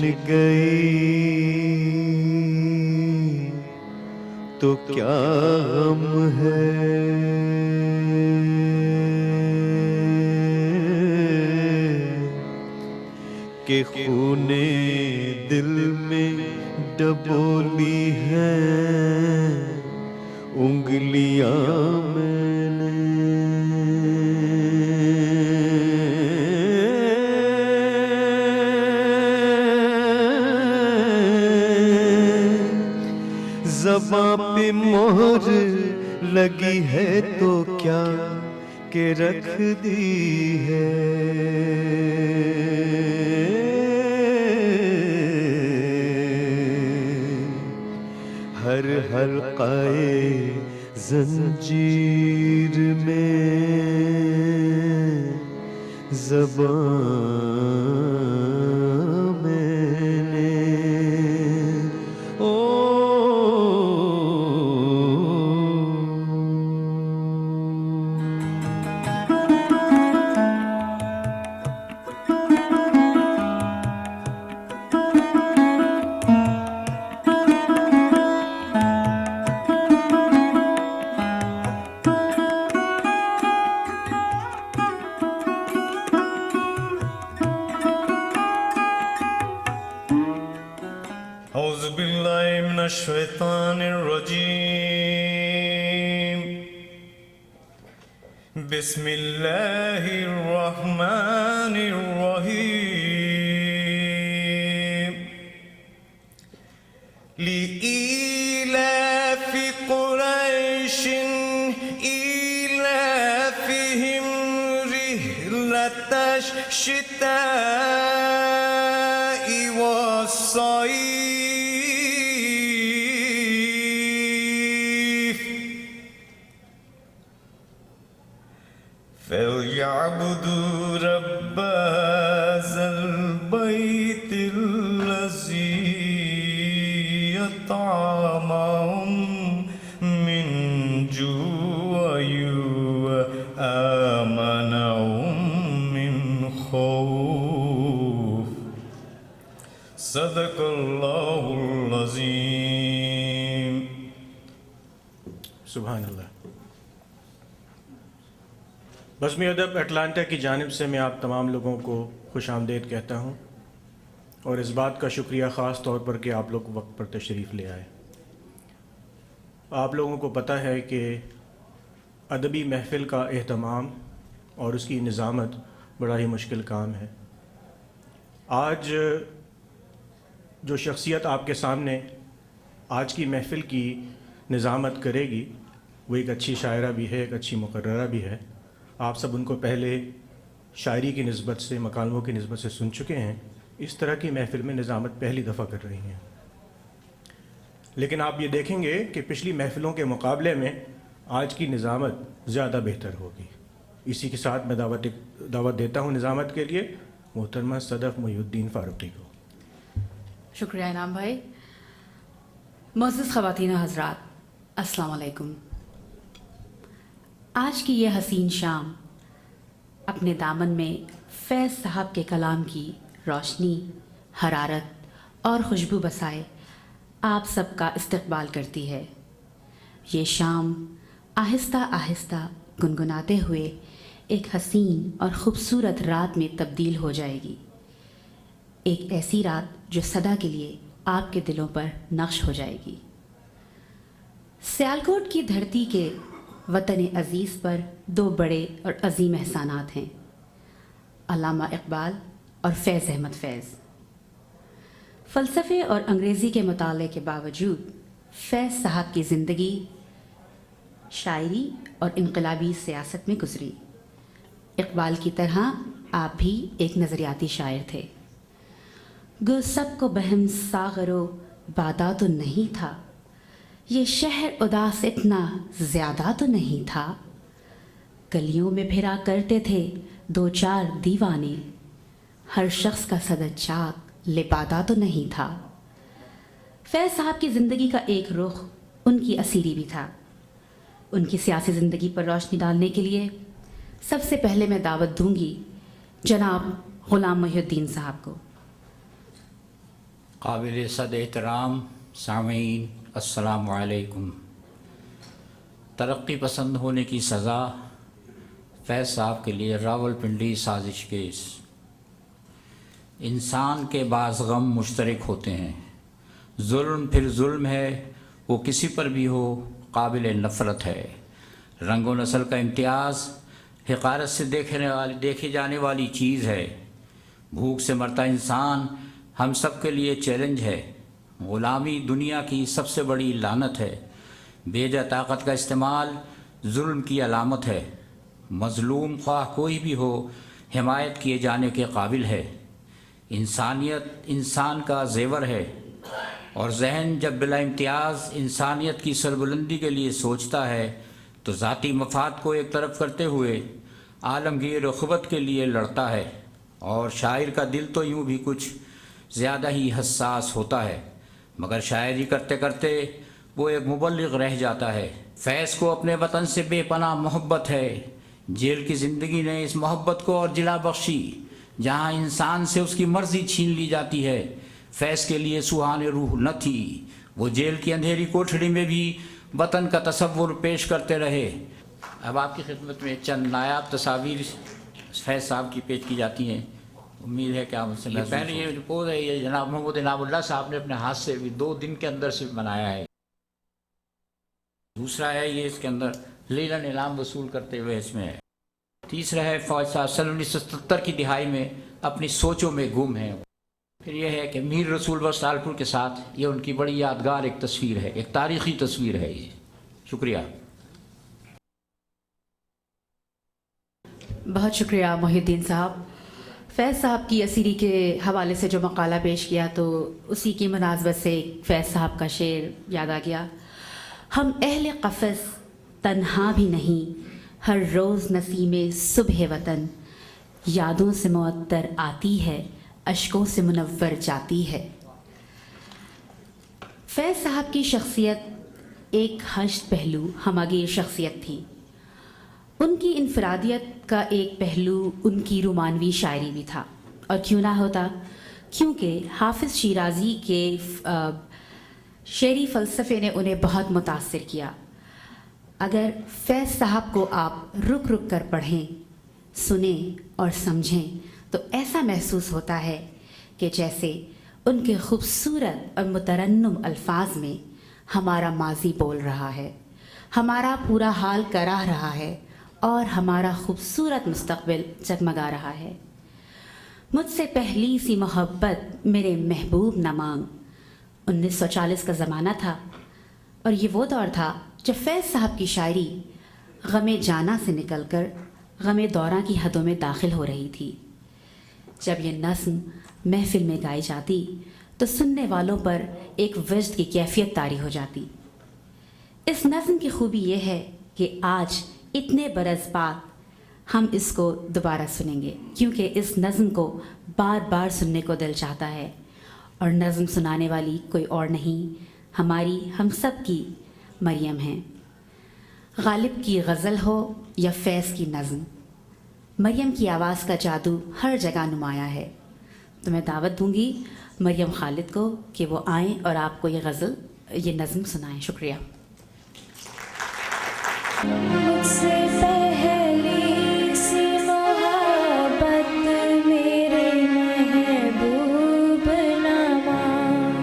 چھن گئی تو کیا غم ہے، کہ خون دل میں ڈبولی ہے انگلیاں میں نے، زباں پہ مہر لگی ہے تو کیا کہ رکھ دی ہے، ہر حلقہ زنجیر میں زبان میں نے اعوذ باللہ من الشیطان الرجیم، بسم اللہ الرحمن الرحیم، لإیلاف قریش ایلافہم رحلۃ الشتاء والصیف فَلْيَعْبُدُوا رَبَّ هَٰذَا الْبَيْتِ الَّذِي أَطْعَمَهُم مِّن جُوعٍ وَآمَنَهُم مِّن خَوْفٍ۔ صدق اللہ العظیم۔ سبحان اللہ۔ بزم ادب اٹلانٹا کی جانب سے میں آپ تمام لوگوں کو خوش آمدید کہتا ہوں، اور اس بات کا شکریہ خاص طور پر کہ آپ لوگ وقت پر تشریف لے آئے۔ آپ لوگوں کو پتہ ہے کہ ادبی محفل کا اہتمام اور اس کی نظامت بڑا ہی مشکل کام ہے۔ آج جو شخصیت آپ کے سامنے آج کی محفل کی نظامت کرے گی وہ ایک اچھی شاعرہ بھی ہے، ایک اچھی مقررہ بھی ہے۔ آپ سب ان کو پہلے شاعری کی نسبت سے، مکالموں کی نسبت سے سن چکے ہیں۔ اس طرح کی محفل میں نظامت پہلی دفعہ کر رہی ہیں، لیکن آپ یہ دیکھیں گے کہ پچھلی محفلوں کے مقابلے میں آج کی نظامت زیادہ بہتر ہوگی۔ اسی کے ساتھ میں دعوت دیتا ہوں نظامت کے لیے محترمہ صدف محی الدین فاروقی کو۔ شکریہ انعام بھائی۔ معزز خواتین و حضرات، السلام علیکم۔ آج کی یہ حسین شام اپنے دامن میں فیض صاحب کے کلام کی روشنی، حرارت اور خوشبو بسائے آپ سب کا استقبال کرتی ہے۔ یہ شام آہستہ آہستہ گنگناتے ہوئے ایک حسین اور خوبصورت رات میں تبدیل ہو جائے گی، ایک ایسی رات جو سدا کے لیے آپ کے دلوں پر نقش ہو جائے گی۔ سیالکوٹ کی دھرتی کے وطن عزیز پر دو بڑے اور عظیم احسانات ہیں، علامہ اقبال اور فیض احمد فیض۔ فلسفے اور انگریزی کے مطالعے کے باوجود فیض صاحب کی زندگی شاعری اور انقلابی سیاست میں گزری۔ اقبال کی طرح آپ بھی ایک نظریاتی شاعر تھے۔ گو سب کو بہم ساغر و بادا تو نہیں تھا، یہ شہر اداس اتنا زیادہ تو نہیں تھا، گلیوں میں پھرا کرتے تھے دو چار دیوانے، ہر شخص کا صدر چاک لبادہ تو نہیں تھا۔ فیض صاحب کی زندگی کا ایک رخ ان کی اسیری بھی تھا۔ ان کی سیاسی زندگی پر روشنی ڈالنے کے لیے سب سے پہلے میں دعوت دوں گی جناب غلام محی الدین صاحب کو۔ قابل صد احترام سامعین السلام علیکم۔ ترقی پسند ہونے کی سزا فیض صاحب کے لیے راولپنڈی سازش کیس۔ انسان کے بعض غم مشترک ہوتے ہیں، ظلم پھر ظلم ہے، وہ کسی پر بھی ہو قابل نفرت ہے۔ رنگ و نسل کا امتیاز حقارت سے دیکھی جانے والی چیز ہے۔ بھوک سے مرتا انسان ہم سب کے لیے چیلنج ہے۔ غلامی دنیا کی سب سے بڑی لعنت ہے۔ بیجا طاقت کا استعمال ظلم کی علامت ہے۔ مظلوم خواہ کوئی بھی ہو حمایت کیے جانے کے قابل ہے۔ انسانیت انسان کا زیور ہے، اور ذہن جب بلا امتیاز انسانیت کی سربلندی کے لیے سوچتا ہے تو ذاتی مفاد کو ایک طرف کرتے ہوئے عالمگیر اخوت کے لیے لڑتا ہے۔ اور شاعر کا دل تو یوں بھی کچھ زیادہ ہی حساس ہوتا ہے، مگر شاعری کرتے کرتے وہ ایک مبلغ رہ جاتا ہے۔ فیض کو اپنے وطن سے بے پناہ محبت ہے۔ جیل کی زندگی نے اس محبت کو اور جلا بخشی، جہاں انسان سے اس کی مرضی چھین لی جاتی ہے۔ فیض کے لیے سوہان روح نہ تھی، وہ جیل کی اندھیری کوٹھڑی میں بھی وطن کا تصور پیش کرتے رہے۔ اب آپ کی خدمت میں چند نایاب تصاویر فیض صاحب کی پیش کی جاتی ہیں۔ امید ہے کہ آپ سے پہلے یہ رپورٹ ہے، یہ جناب محمد انعام اللہ صاحب نے اپنے ہاتھ سے بھی 2 دن کے اندر سے بنایا ہے۔ دوسرا ہے یہ اس کے اندر لیلن انعام وصول کرتے ہوئے اس میں ہے۔ تیسرا ہے فوج صاحب سن 1970 کی دہائی میں اپنی سوچوں میں گم ہیں۔ پھر یہ ہے کہ میر رسول بخش سالپور کے ساتھ یہ ان کی بڑی یادگار ایک تصویر ہے، ایک تاریخی تصویر ہے یہ۔ شکریہ۔ بہت شکریہ محی الدین صاحب۔ فیض صاحب کی اسیری کے حوالے سے جو مقالہ پیش کیا تو اسی کی مناسبت سے فیض صاحب کا شعر یاد آ گیا۔ ہم اہل قفس تنہا بھی نہیں، ہر روز نسیم صبح وطن یادوں سے معطر آتی ہے، اشکوں سے منور جاتی ہے۔ فیض صاحب کی شخصیت ایک ہشت پہلو ہماگیر شخصیت تھی۔ ان کی انفرادیت کا ایک پہلو ان کی رومانوی شاعری بھی تھا، اور کیوں نہ ہوتا، کیونکہ حافظ شیرازی کے شعری فلسفے نے انہیں بہت متاثر کیا۔ اگر فیض صاحب کو آپ رک رک کر پڑھیں، سنیں اور سمجھیں تو ایسا محسوس ہوتا ہے کہ جیسے ان کے خوبصورت اور مترنم الفاظ میں ہمارا ماضی بول رہا ہے، ہمارا پورا حال کرا رہا ہے، اور ہمارا خوبصورت مستقبل جگمگا رہا ہے۔ مجھ سے پہلی سی محبت میرے محبوب نہ مانگ۔ 1940 کا زمانہ تھا، اور یہ وہ دور تھا جب فیض صاحب کی شاعری غم جانا سے نکل کر غم دوراں کی حدوں میں داخل ہو رہی تھی۔ جب یہ نظم محفل میں گائی جاتی تو سننے والوں پر ایک وجد کی کیفیت طاری ہو جاتی۔ اس نظم کی خوبی یہ ہے کہ آج اتنے برس بعد ہم اس کو دوبارہ سنیں گے، کیونکہ اس نظم کو بار بار سننے کو دل چاہتا ہے، اور نظم سنانے والی کوئی اور نہیں، ہماری ہم سب کی مریم ہیں۔ غالب کی غزل ہو یا فیض کی نظم، مریم کی آواز کا جادو ہر جگہ نمایاں ہے۔ تو میں دعوت دوں گی مریم خالد کو کہ وہ آئیں اور آپ کو یہ غزل، یہ نظم سنائیں۔ شکریہ۔ مجھ سے پہلی سی محبت میرے محبوب نہ مانگ،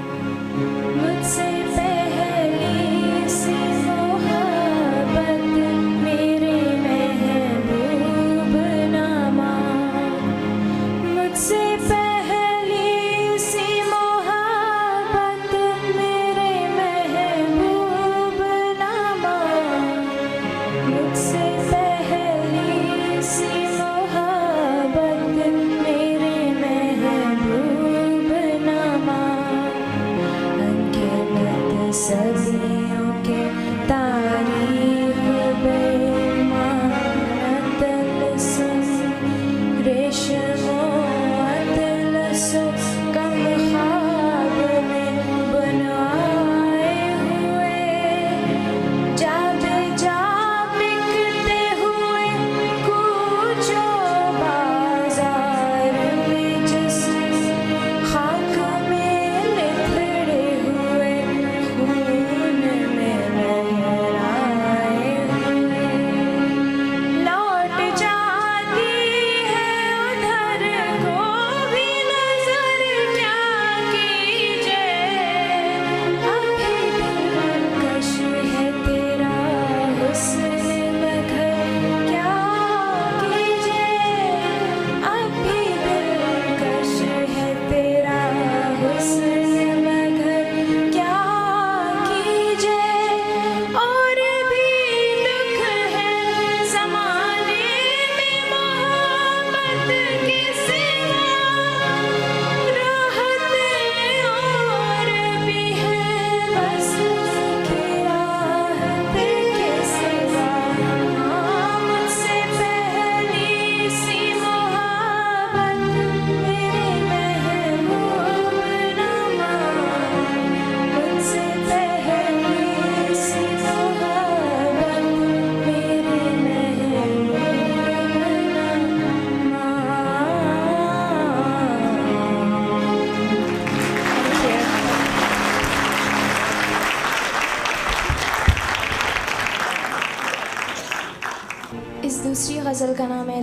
مجھ سے پہلی سی محبت میرے محبوب نہ مانگ، مجھ سے پہلی سی محبت میرے محبوب نہ مانگ، مجھ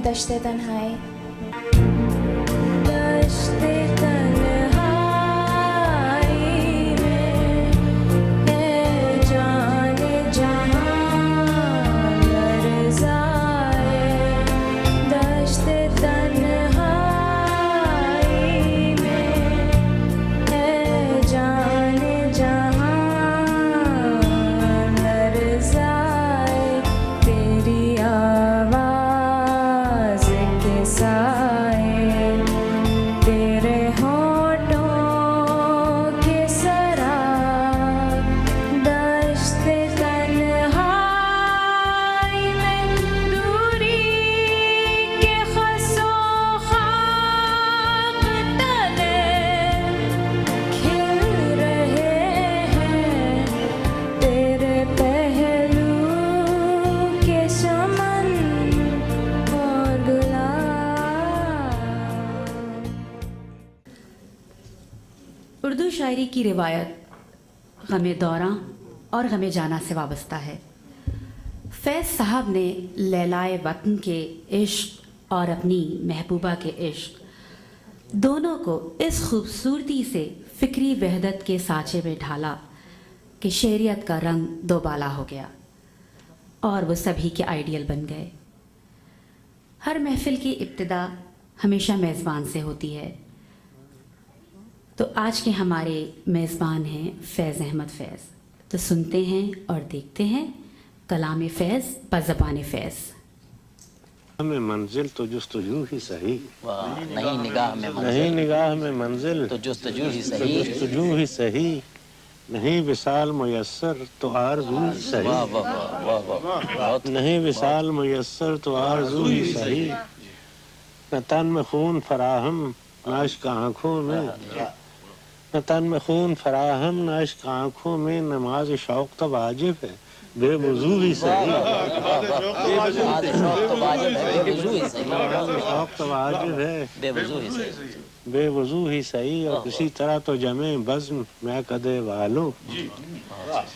دشت تنہائی دشت تنہائی میں ہے جان جہاں لرزائے دشت تنہائی میں ہے جان جہاں لرزائے تیری آواز کے سائے تیرے ہونٹوں کے سراب دشت تنہائی میں دوری کے خس و خاک تلے کھل رہے ہیں تیرے پہلو کے چمن اور گلاب اردو شاعری کی روایت غم دوراں اور غم جانا سے وابستہ ہے۔ فیض صاحب نے لیلائے وطن کے عشق اور اپنی محبوبہ کے عشق دونوں کو اس خوبصورتی سے فکری وحدت کے سانچے میں ڈھالا کہ شعریت کا رنگ دوبالا ہو گیا اور وہ سبھی کے آئیڈیل بن گئے۔ ہر محفل کی ابتدا ہمیشہ میزبان سے ہوتی ہے، تو آج کے ہمارے میزبان ہیں فیض احمد فیض، تو سنتے ہیں اور دیکھتے ہیں کلام فیض بزبان فیض۔ میں منزل تو جستجو ہی صحیح نہیں نگاہ میں نہیں نگاہ میں منزل تو جستجو ہی صحیح جستجو ہی صحیح نہیں وصال میسر تو آرزو ہی صحیح واہ واہ واہ واہ واہ نہیں وصال میسر تو آرزو ہی صحیح نہ تن میں خون فراہم نہ عشق آنکھوں میں نہ تن میں خون فراہم نہ عشق آنکھوں میں نماز شوق تو واجب ہے بے وضو ہی صحیح آج شوق تو واجب ہے بے وضو ہی صحیح نماز شوق تو واجب ہے بے وضو ہی صحیح بے وضو ہی صحیح اور کسی طرح تو جمع بزم میں قدے والو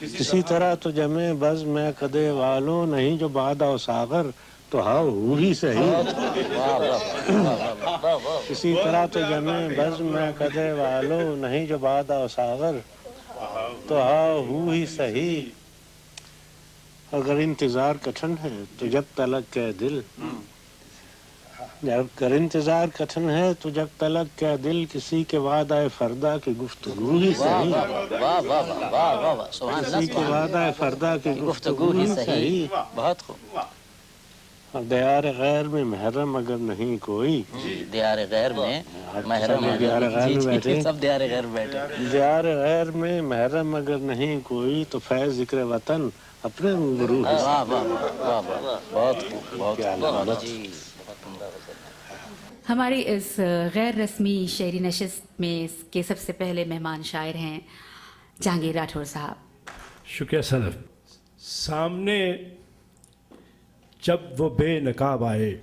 کسی طرح تو جمع بزم میں قدے والو نہیں جو بادہ و ساغر تو ہاؤ ہو ہی صحیح کسی طرح تو جمع بزم میں قدے والو نہیں جو بادہ و ساغر تو ہاؤ ہو ہی صحیح اگر انتظار کٹھن ہے تو جب تلک کے دل اگر انتظار کٹھن ہے تو جب تلک کے دل کسی کے وعدہ فردا کی گفتگو ہی صحیح واہ واہ واہ واہ واہ سبحان کسی کے اللہ وعدہ فردا کی گفتگو ہی صحیح بہت خوب اور دیار غیر میں محرم اگر نہیں کوئی دیار غیر میں محرم دیار غیر میں بیٹھے سب دیار غیر میں بیٹھے دیار غیر میں محرم اگر نہیں کوئی تو فیض ذکر وطن اپنے روبرو ہے واہ واہ واہ واہ بہت خوب بہت کیا خوب علامت۔ جی بہت عمدہ غزل۔ ہماری اس غیر رسمی شعری نشست میں اس کے سب سے پہلے مہمان شاعر ہیں جہانگیر راٹھور صاحب۔ شکریہ سلف۔ سامنے جب وہ بے نقاب آئے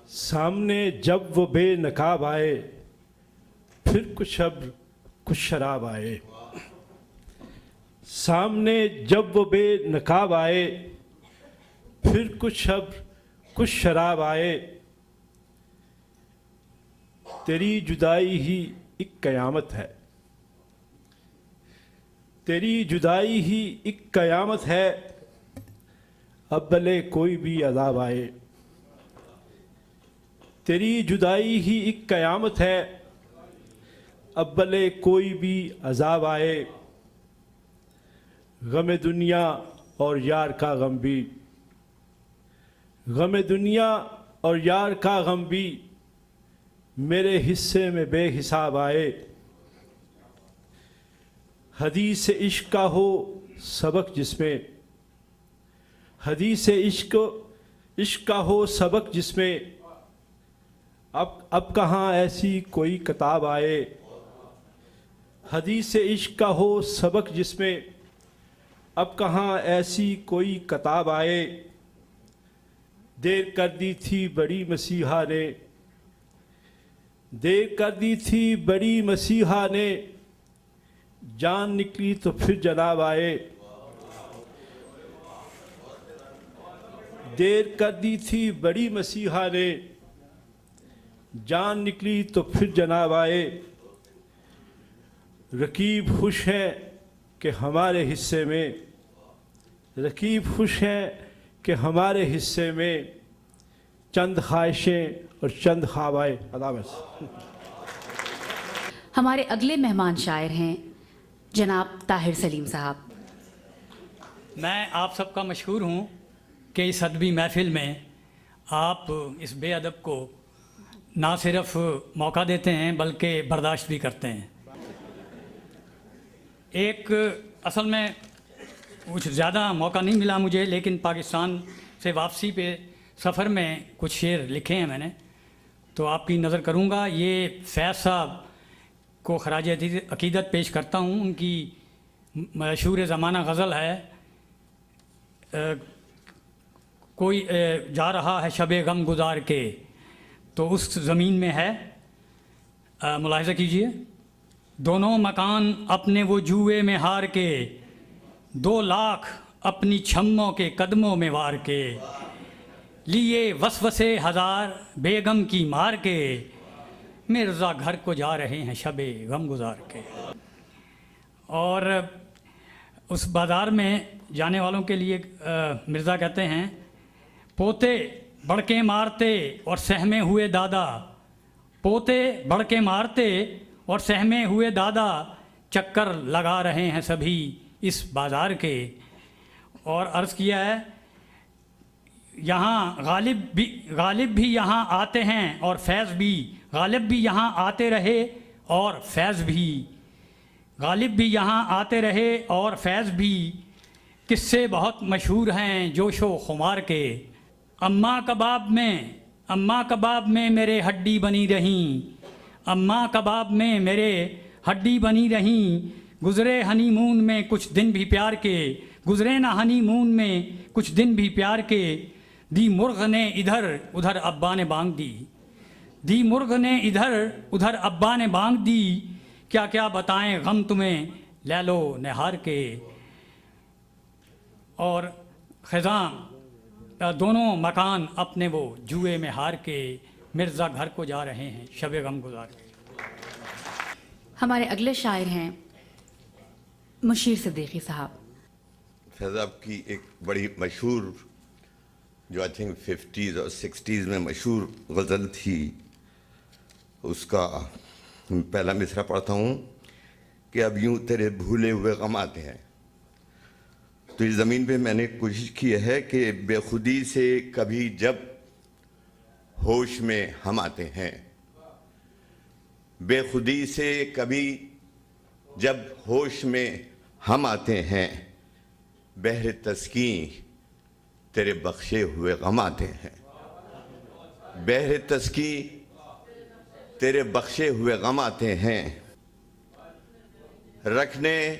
سامنے جب وہ بے نقاب آئے پھر کچھ ابر کچھ شراب آئے سامنے جب وہ بے نقاب آئے پھر کچھ ابر کچھ شراب آئے تیری جدائی ہی ایک قیامت ہے تیری جدائی ہی ایک قیامت ہے اب بھلے کوئی بھی عذاب آئے تیری جدائی ہی ایک قیامت ہے اب بھلے کوئی بھی عذاب آئے غم دنیا اور یار کا غم بھی غم دنیا اور یار کا غم بھی میرے حصے میں بے حساب آئے حدیث عشق کا ہو سبق جس میں حدیث عشق کا ہو سبق جس میں اب کہاں ایسی کوئی کتاب آئے حدیث عشق کا ہو سبق جس میں اب کہاں ایسی کوئی کتاب آئے دیر کر دی تھی بڑی مسیحا نے دیر کر دی تھی بڑی مسیحا نے جان نکلی تو پھر جناب آئے دیر کر دی تھی بڑی مسیحا نے، جان نکلی تو پھر جناب آئے، رقیب خوش ہیں کہ ہمارے حصے میں، رقیب خوش ہیں کہ ہمارے حصے میں چند خواہشیں اور چند خوابائے علامت۔ ہمارے اگلے مہمان شاعر ہیں جناب طاہر سلیم صاحب۔ میں آپ سب کا مشکور ہوں کہ اس ادبی محفل میں آپ اس بے ادب کو نہ صرف موقع دیتے ہیں بلکہ برداشت بھی کرتے ہیں۔ ایک اصل میں کچھ زیادہ موقع نہیں ملا مجھے، لیکن پاکستان سے واپسی پہ سفر میں کچھ شعر لکھے ہیں میں نے، تو آپ کی نظر کروں گا۔ یہ فیض صاحب کو خراج عقیدت پیش کرتا ہوں۔ ان کی مشہور زمانہ غزل ہے، کوئی جا رہا ہے شب غم گزار کے، تو اس زمین میں ہے، ملاحظہ کیجئے۔ دونوں مکان اپنے وہ جوئے میں ہار کے، 2 لاکھ اپنی چھموں کے قدموں میں وار کے، لیے وسوسے ہزار بیگم کی مار کے، مرزا گھر کو جا رہے ہیں شب غم گزار کے۔ اور اس بازار میں جانے والوں کے لیے مرزا کہتے ہیں، پوتے بڑکے مارتے اور سہمے ہوئے دادا، پوتے بڑکے مارتے اور سہمے ہوئے دادا، چکر لگا رہے ہیں سبھی اس بازار کے۔ اور عرض کیا ہے، یہاں غالب بھی یہاں آتے ہیں اور فیض بھی، غالب بھی یہاں آتے رہے اور فیض بھی، غالب بھی یہاں آتے رہے اور فیض بھی، قصے بہت مشہور ہیں جوش و خمار کے۔ اماں کباب میں میرے ہڈی بنی رہیں، اماں کباب میں میرے ہڈی بنی رہیں، گزرے ہنی مون میں کچھ دن بھی پیار کے، گزرے نہ ہنی مون میں کچھ دن بھی پیار کے، دی مرغ نے ادھر ادھر ابا نے بانگ دی، دی مرغ نے ادھر ابا نے بانگ دی، کیا کیا بتائیں غم تمہیں لیلو نہار کے۔ اور خزاں دونوں مکان اپنے وہ جوئے میں ہار کے، مرزا گھر کو جا رہے ہیں شب غم گزار کے۔ ہمارے اگلے شاعر ہیں مشیر صدیقی صاحب۔ فیض صاحب کی ایک بڑی مشہور، جو آئی تھنک 50s اور 60s میں مشہور غزل تھی، اس کا پہلا مصرع پڑھتا ہوں کہ اب یوں تیرے بھولے ہوئے غم آتے ہیں۔ تو اس زمین پہ میں نے کوشش کی ہے کہ بے خودی سے کبھی جب ہوش میں ہم آتے ہیں، بے خودی سے کبھی جب ہوش میں ہم آتے ہیں، بحر تسکین تیرے بخشے ہوئے غم آتے ہیں، بحر تسکین تیرے بخشے ہوئے غم آتے ہیں، رکھنے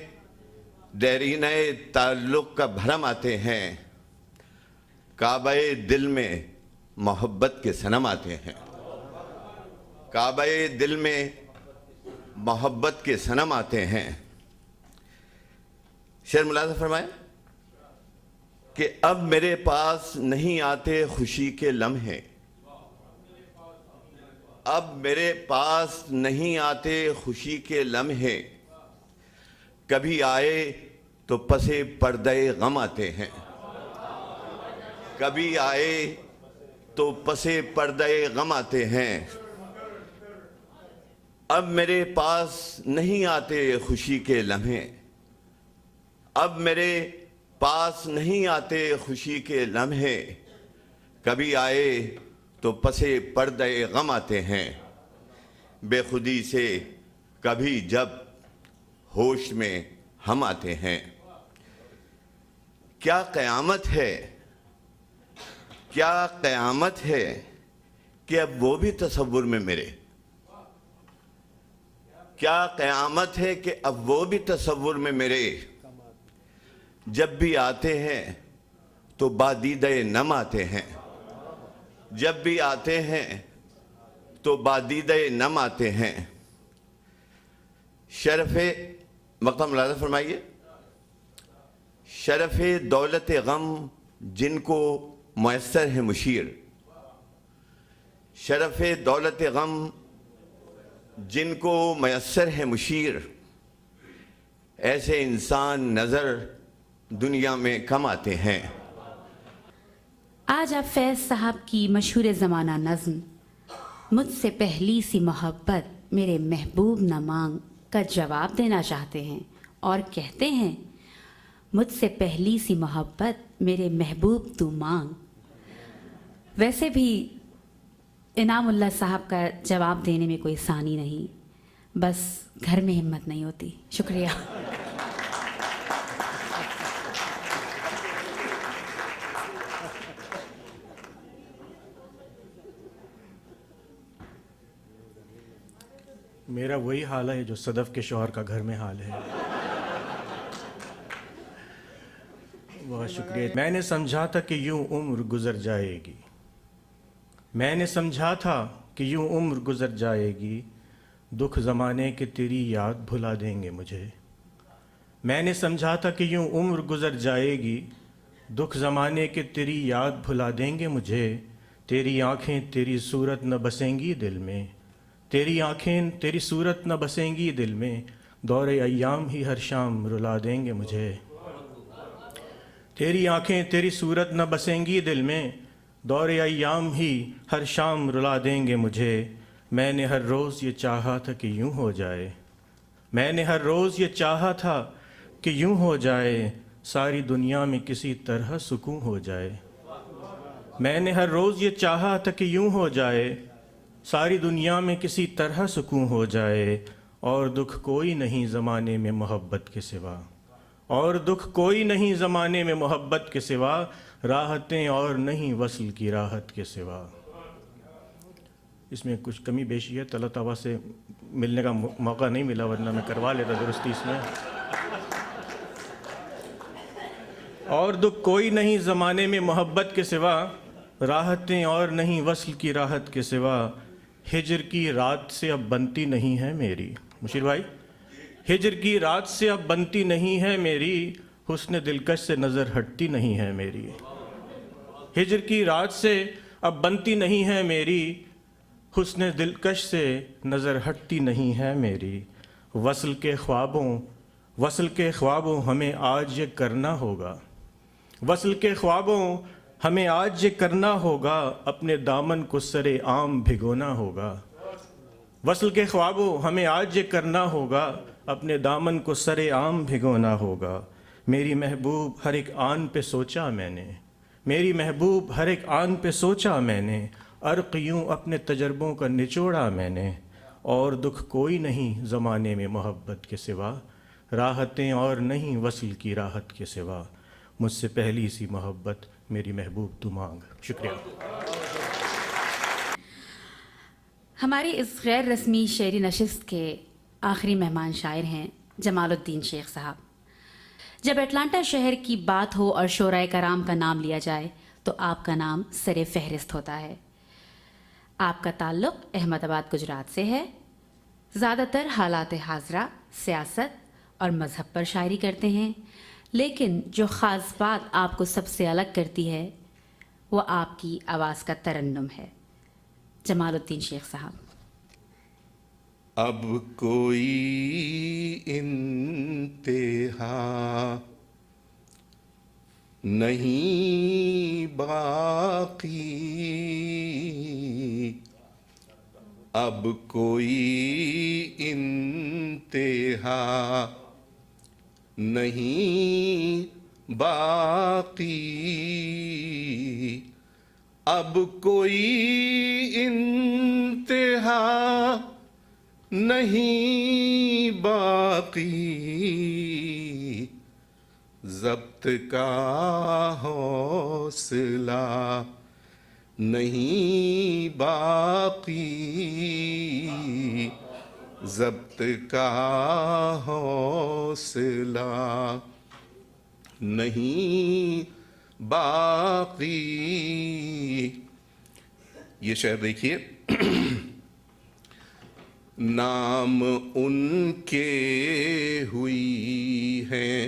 دیرینہ تعلق کا بھرم آتے ہیں، کعبہ دل میں محبت کے صنم آتے ہیں، کعبہ دل میں محبت کے صنم آتے ہیں۔ شعر ملاحظہ فرمائیں کہ اب میرے پاس نہیں آتے خوشی کے لمحے، اب میرے پاس نہیں آتے خوشی کے لمحے، کبھی آئے تو پسے پردے غم آتے ہیں، کبھی آئے تو پسے پردے غم آتے ہیں، اب میرے پاس نہیں آتے خوشی کے لمحے، اب میرے پاس نہیں آتے خوشی کے لمحے، کبھی آئے تو پسے پردے غم آتے ہیں، بے خودی سے کبھی جب ہوش میں ہم آتے ہیں۔ کیا قیامت ہے، کیا قیامت ہے کہ اب وہ بھی تصور میں میرے، کیا قیامت ہے کہ اب وہ بھی تصور میں میرے، جب بھی آتے ہیں تو بادیدہ نم آتے ہیں، جب بھی آتے ہیں تو بادیدہ نم آتے ہیں۔ شرف مقام ملاحظہ فرمائیے، شرف دولت غم جن کو میسر ہے مشیر، شرف دولت غم جن کو میسر ہے مشیر، ایسے انسان نظر دنیا میں کم آتے ہیں۔ آج آپ فیض صاحب کی مشہور زمانہ نظم مجھ سے پہلی سی محبت میرے محبوب نہ مانگ کا جواب دینا چاہتے ہیں اور کہتے ہیں مجھ سے پہلی سی محبت میرے محبوب تو مانگ۔ ویسے بھی انعام اللہ صاحب کا جواب دینے میں کوئی ثانی نہیں، بس گھر میں ہمت نہیں ہوتی۔ شکریہ۔ میرا وہی حال ہے جو صدف کے شوہر کا گھر میں حال ہے۔ بہت شکریہ۔ میں نے سمجھا تھا کہ یوں عمر گزر جائے گی، میں نے سمجھا تھا کہ یوں عمر گزر جائے گی، دکھ زمانے کے تیری یاد بھلا دیں گے مجھے۔ میں نے سمجھا تھا کہ یوں عمر گزر جائے گی، دکھ زمانے کے تیری یاد بھلا دیں گے مجھے، تیری آنکھیں تیری صورت نہ بسیں گی دل میں، تیری آنکھیں تیری صورت نہ بسیں گی دل میں، دور ایام ہی ہر شام رلا دیں گے مجھے۔ تیری آنکھیں تیری صورت نہ بسیں گی دل میں، دور ایام ہی ہر شام رلا دیں گے مجھے۔ میں نے ہر روز یہ چاہا تھا کہ یوں ہو جائے، میں نے ہر روز یہ چاہا تھا کہ یوں ہو جائے، ساری دنیا میں کسی طرح سکون ہو جائے۔ میں نے ہر روز یہ چاہا تھا کہ یوں ہو جائے، ساری دنیا میں کسی طرح سکون ہو جائے، اور دکھ کوئی نہیں زمانے میں محبت کے سوا، اور دکھ کوئی نہیں زمانے میں محبت کے سوا، راحتیں اور نہیں وصل کی راحت کے سوا۔ اس میں کچھ کمی بیشی ہے، اللہ تعالیٰ سے ملنے کا موقع نہیں ملا، ورنہ میں کروا لیتا درستی اس میں۔ اور دکھ کوئی نہیں زمانے میں محبت کے سوا، راحتیں اور نہیں وصل کی راحت کے سوا، ہجر کی رات سے اب بنتی نہیں ہے میری۔ مشیر بھائی، ہجر کی رات سے اب بنتی نہیں ہے میری، حسن دلکش سے نظر ہٹتی نہیں ہے میری۔ ہجر کی رات سے اب بنتی نہیں ہے میری، حسن دلکش سے نظر ہٹتی نہیں ہے میری۔ وصل کے خوابوں ہمیں آج یہ کرنا ہوگا، وصل کے خوابوں ہمیں آج یہ کرنا ہوگا، اپنے دامن کو سر عام بھگونا ہوگا۔ وصل کے خوابوں ہمیں آج یہ کرنا ہوگا، اپنے دامن کو سر عام بھگونا ہوگا۔ میری محبوب ہر ایک آن پہ سوچا میں نے، میری محبوب ہر ایک آن پہ سوچا میں نے، عرق یوں اپنے تجربوں کا نچوڑا میں نے، اور دکھ کوئی نہیں زمانے میں محبت کے سوا، راحتیں اور نہیں وصل کی راحت کے سوا، مجھ سے پہلی سی محبت میری محبوب تو مانگ۔ شکریہ۔ ہماری اس غیر رسمی شعری نشست کے آخری مہمان شاعر ہیں جمال الدین شیخ صاحب۔ جب اٹلانٹا شہر کی بات ہو اور شعرائے کرام کا نام لیا جائے تو آپ کا نام سر فہرست ہوتا ہے۔ آپ کا تعلق احمد آباد گجرات سے ہے، زیادہ تر حالات حاضرہ، سیاست اور مذہب پر شاعری کرتے ہیں، لیکن جو خاص بات آپ کو سب سے الگ کرتی ہے وہ آپ کی آواز کا ترنم ہے۔ جمال الدین شیخ صاحب۔ اب کوئی انتہا نہیں باقی، اب کوئی انتہا نہیں باقی، اب کوئی انتہا نہیں باقی، ضبط کا حوصلہ نہیں باقی، ضبط کا حوصلہ نہیں باقی۔ یہ شعر دیکھیے، نام ان کے ہوئی ہیں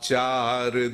4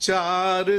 4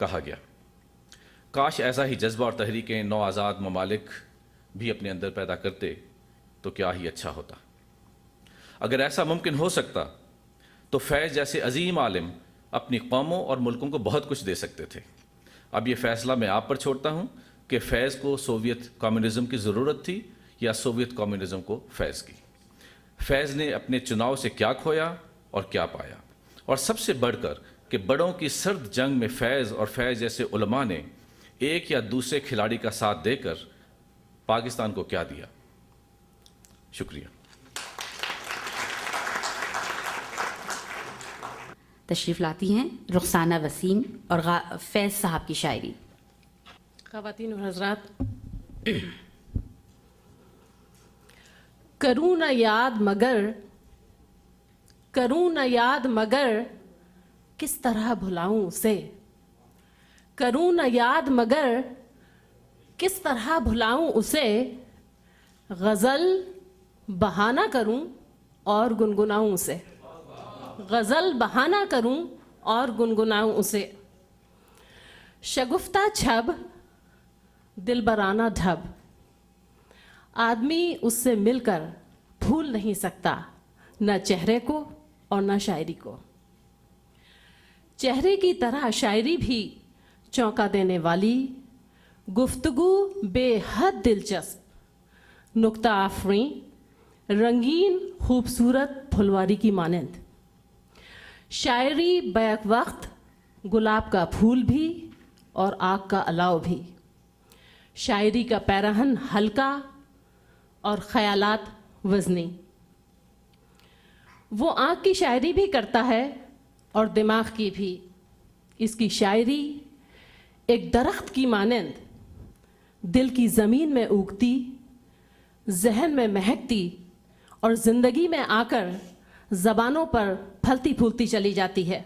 کہا گیا۔ کاش ایسا ہی جذبہ اور تحریکیں نو آزاد ممالک بھی اپنے اندر پیدا کرتے تو کیا ہی اچھا ہوتا۔ اگر ایسا ممکن ہو سکتا تو فیض جیسے عظیم عالم اپنی قوموں اور ملکوں کو بہت کچھ دے سکتے تھے۔ اب یہ فیصلہ میں آپ پر چھوڑتا ہوں کہ فیض کو سوویت کمیونزم کی ضرورت تھی یا سوویت کمیونزم کو فیض کی۔ فیض نے اپنے چناؤ سے کیا کھویا اور کیا پایا، اور سب سے بڑھ کر کہ بڑوں کی سرد جنگ میں فیض اور فیض جیسے علماء نے ایک یا دوسرے کھلاڑی کا ساتھ دے کر پاکستان کو کیا دیا۔ شکریہ۔ تشریف لاتی ہیں رخسانہ وسیم اور فیض صاحب کی شاعری۔ خواتین اور حضرات، کروں نہ یاد مگر کس طرح بھلاؤں اسے، کروں نہ یاد مگر کس طرح بھلاؤں اسے، غزل بہانہ کروں اور گنگناؤں اسے، غزل بہانہ کروں اور گنگناؤں اسے، شگفتہ چھب دلبرانہ ڈھب، آدمی اس سے مل کر بھول نہیں سکتا نہ چہرے کو اور نہ شاعری کو، چہرے کی طرح شاعری بھی چونکا دینے والی، گفتگو بے حد دلچسپ، نکتہ آفریں، رنگین خوبصورت پھلواری کی مانند، شاعری بیک وقت گلاب کا پھول بھی اور آگ کا الاؤ بھی، شاعری کا پیرہن ہلکا اور خیالات وزنی، وہ آنکھ کی شاعری بھی کرتا ہے اور دماغ کی بھی، اس کی شاعری ایک درخت کی مانند دل کی زمین میں اگتی، ذہن میں مہکتی اور زندگی میں آ کر زبانوں پر پھلتی پھولتی چلی جاتی ہے۔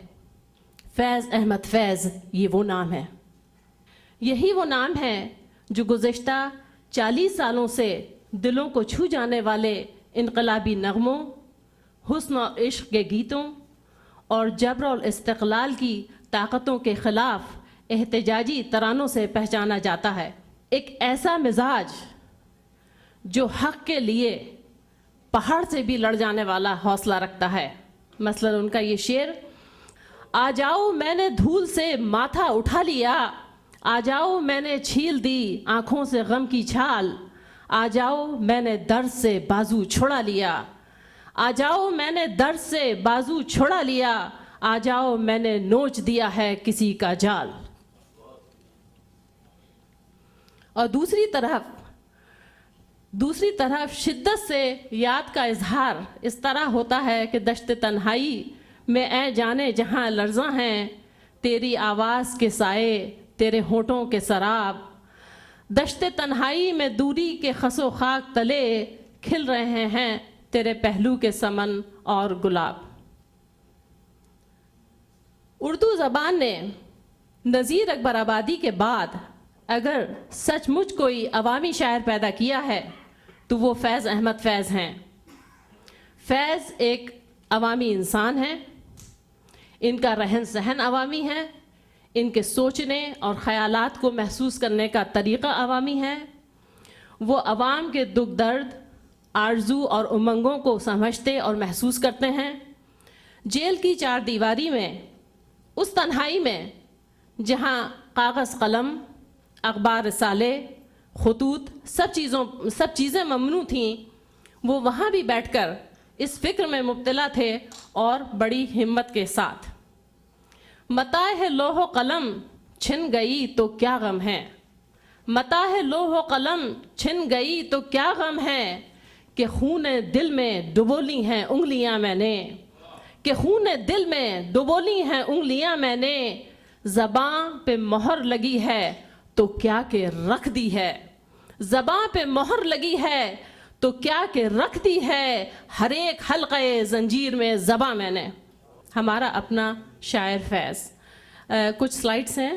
فیض احمد فیض یہ وہ نام ہے، یہی وہ نام ہے جو گزشتہ 40 سالوں سے دلوں کو چھو جانے والے انقلابی نغموں، حسن اور عشق کے گیتوں اور جبر اور استقلال کی طاقتوں کے خلاف احتجاجی ترانوں سے پہچانا جاتا ہے۔ ایک ایسا مزاج جو حق کے لیے پہاڑ سے بھی لڑ جانے والا حوصلہ رکھتا ہے۔ مثلاً ان کا یہ شعر، آ جاؤ میں نے دھول سے ماتھا اٹھا لیا، آ جاؤ میں نے چھیل دی آنکھوں سے غم کی چھال، آ جاؤ میں نے درد سے بازو چھڑا لیا، آ جاؤ میں نے درد سے بازو چھڑا لیا، آ جاؤ میں نے نوچ دیا ہے کسی کا جال۔ اور دوسری طرف شدت سے یاد کا اظہار اس طرح ہوتا ہے کہ دشت تنہائی میں اے جانے جہاں لرزاں ہیں تیری آواز کے سائے تیرے ہونٹوں کے سراب، دشت تنہائی میں دوری کے خس و خاک تلے کھل رہے ہیں تیرے پہلو کے سمن اور گلاب۔ اردو زبان نے نذیر اکبر آبادی کے بعد اگر سچ مچ کوئی عوامی شاعر پیدا کیا ہے تو وہ فیض احمد فیض ہیں۔ فیض ایک عوامی انسان ہیں، ان کا رہن سہن عوامی ہے، ان کے سوچنے اور خیالات کو محسوس کرنے کا طریقہ عوامی ہے، وہ عوام کے دکھ درد، آرزو اور امنگوں کو سمجھتے اور محسوس کرتے ہیں۔ جیل کی 4 دیواری میں، اس تنہائی میں جہاں کاغذ قلم، اخبار رسالے، خطوط سب چیزیں ممنوع تھیں، وہ وہاں بھی بیٹھ کر اس فکر میں مبتلا تھے اور بڑی ہمت کے ساتھ۔ متاع لوح و قلم چھن گئی تو کیا غم ہے، متاع لوح و قلم چھن گئی تو کیا غم ہے، کہ خون دل میں ڈبولی ہیں انگلیاں میں نے، کہ خون دل میں ڈبولی ہیں انگلیاں میں نے، زباں پہ مہر لگی ہے تو کیا کہ رکھ دی ہے، زباں پہ مہر لگی ہے تو کیا کہ رکھ دی ہے، ہر ایک حلقے زنجیر میں زباں میں نے۔ ہمارا اپنا شاعر فیض۔ کچھ سلائڈس ہیں۔